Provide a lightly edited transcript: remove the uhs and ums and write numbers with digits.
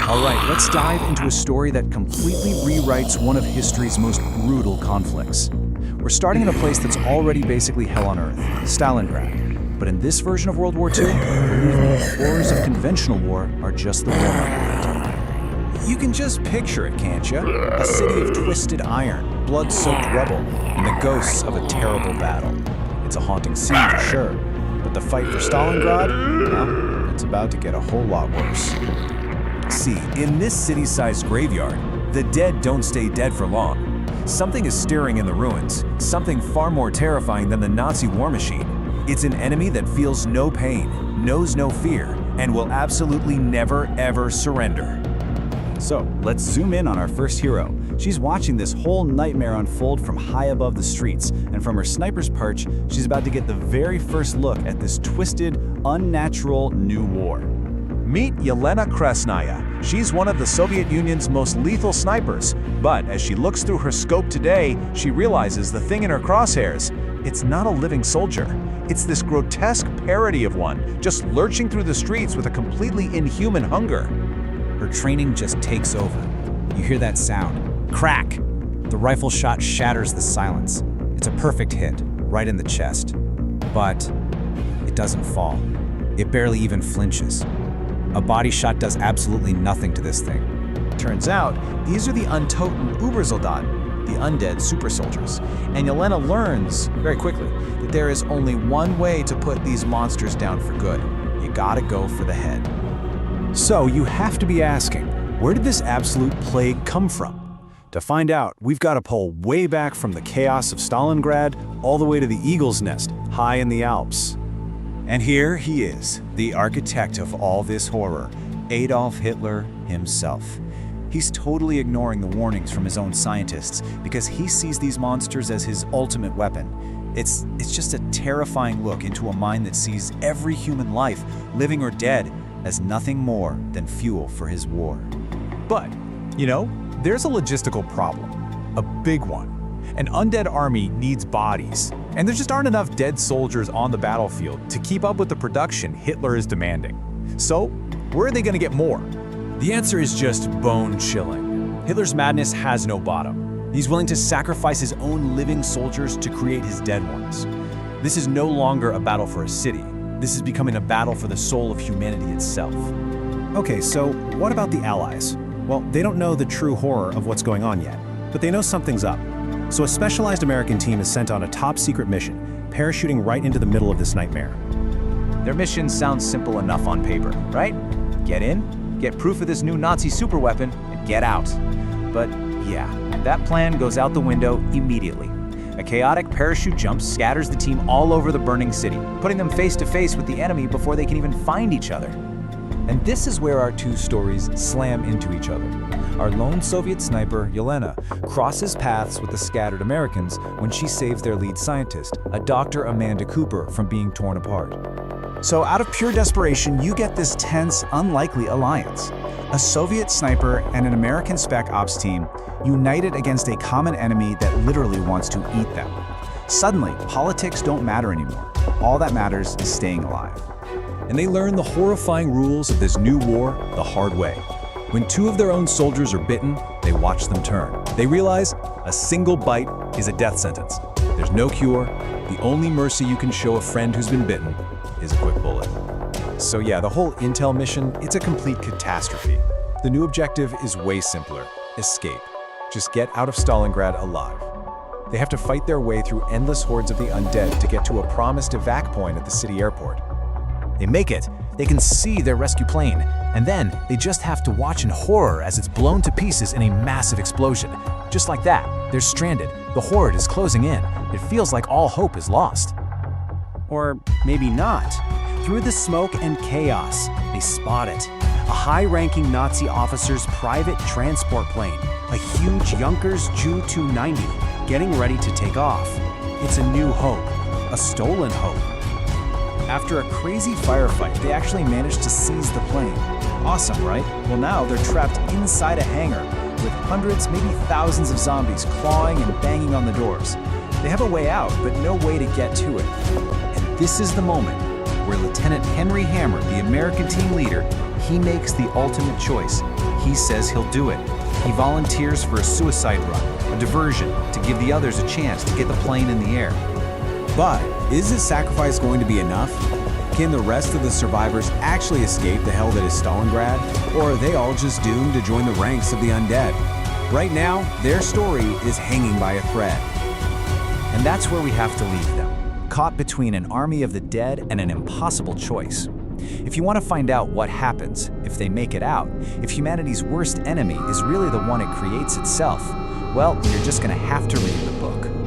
All right, let's dive into a story that completely rewrites one of history's most brutal conflicts. We're starting in a place that's already basically hell on earth, Stalingrad. But in this version of World War II, the horrors of conventional war are just the warm-up. You can just picture it, can't you? A city of twisted iron, blood-soaked rubble, and the ghosts of a terrible battle. It's a haunting scene for sure, but the fight for Stalingrad, well, it's about to get a whole lot worse. See, in this city-sized graveyard, the dead don't stay dead for long. Something is stirring in the ruins, something far more terrifying than the Nazi war machine. It's an enemy that feels no pain, knows no fear, and will absolutely never, ever surrender. So, let's zoom in on our first hero. She's watching this whole nightmare unfold from high above the streets, and from her sniper's perch, she's about to get the very first look at this twisted, unnatural new war. Meet Yelena Krasnaya. She's one of the Soviet Union's most lethal snipers, but as she looks through her scope today, she realizes the thing in her crosshairs. It's not a living soldier. It's this grotesque parody of one, just lurching through the streets with a completely inhuman hunger. Her training just takes over. You hear that sound. Crack! The rifle shot shatters the silence. It's a perfect hit, right in the chest. But it doesn't fall. It barely even flinches. A body shot does absolutely nothing to this thing. Turns out, these are the Untoten Übersoldaten, the undead super soldiers. And Yelena learns, very quickly, that there is only one way to put these monsters down for good. You gotta go for the head. So you have to be asking, where did this absolute plague come from? To find out, we've got to pull way back from the chaos of Stalingrad all the way to the Eagle's Nest, high in the Alps. And here he is, the architect of all this horror, Adolf Hitler himself. He's totally ignoring the warnings from his own scientists because he sees these monsters as his ultimate weapon. It's just a terrifying look into a mind that sees every human life, living or dead, as nothing more than fuel for his war. But, there's a logistical problem, a big one. An undead army needs bodies, and there just aren't enough dead soldiers on the battlefield to keep up with the production Hitler is demanding. So, where are they going to get more? The answer is just bone-chilling. Hitler's madness has no bottom. He's willing to sacrifice his own living soldiers to create his dead ones. This is no longer a battle for a city. This is becoming a battle for the soul of humanity itself. Okay, so what about the Allies? Well, they don't know the true horror of what's going on yet, but they know something's up. So a specialized American team is sent on a top-secret mission, parachuting right into the middle of this nightmare. Their mission sounds simple enough on paper, right? Get in, get proof of this new Nazi superweapon, and get out. But yeah, that plan goes out the window immediately. A chaotic parachute jump scatters the team all over the burning city, putting them face to face with the enemy before they can even find each other. And this is where our two stories slam into each other. Our lone Soviet sniper, Yelena, crosses paths with the scattered Americans when she saves their lead scientist, a Dr. Amanda Cooper, from being torn apart. So out of pure desperation, you get this tense, unlikely alliance. A Soviet sniper and an American spec ops team united against a common enemy that literally wants to eat them. Suddenly, politics don't matter anymore. All that matters is staying alive. And they learn the horrifying rules of this new war the hard way. When two of their own soldiers are bitten, they watch them turn. They realize a single bite is a death sentence. There's no cure. The only mercy you can show a friend who's been bitten is a quick bullet. So yeah, the whole intel mission, it's a complete catastrophe. The new objective is way simpler: escape. Just get out of Stalingrad alive. They have to fight their way through endless hordes of the undead to get to a promised evac point at the city airport. They make it. They can see their rescue plane, and then they just have to watch in horror as it's blown to pieces in a massive explosion. Just like that, they're stranded. The horde is closing in. It feels like all hope is lost. Or maybe not. Through the smoke and chaos, they spot it. A high-ranking Nazi officer's private transport plane, a huge Junkers Ju-290, getting ready to take off. It's a new hope, a stolen hope. After a crazy firefight, they actually managed to seize the plane. Awesome, right? Well, now they're trapped inside a hangar with hundreds, maybe thousands of zombies clawing and banging on the doors. They have a way out, but no way to get to it. And this is the moment where Lieutenant Henry Hammer, the American team leader, he makes the ultimate choice. he says he'll do it. He volunteers for a suicide run, a diversion, to give the others a chance to get the plane in the air. But is this sacrifice going to be enough? Can the rest of the survivors actually escape the hell that is Stalingrad? Or are they all just doomed to join the ranks of the undead? Right now, their story is hanging by a thread. And that's where we have to leave them, caught between an army of the dead and an impossible choice. If you want to find out what happens, if they make it out, if humanity's worst enemy is really the one it creates itself, well, you're just going to have to read the book.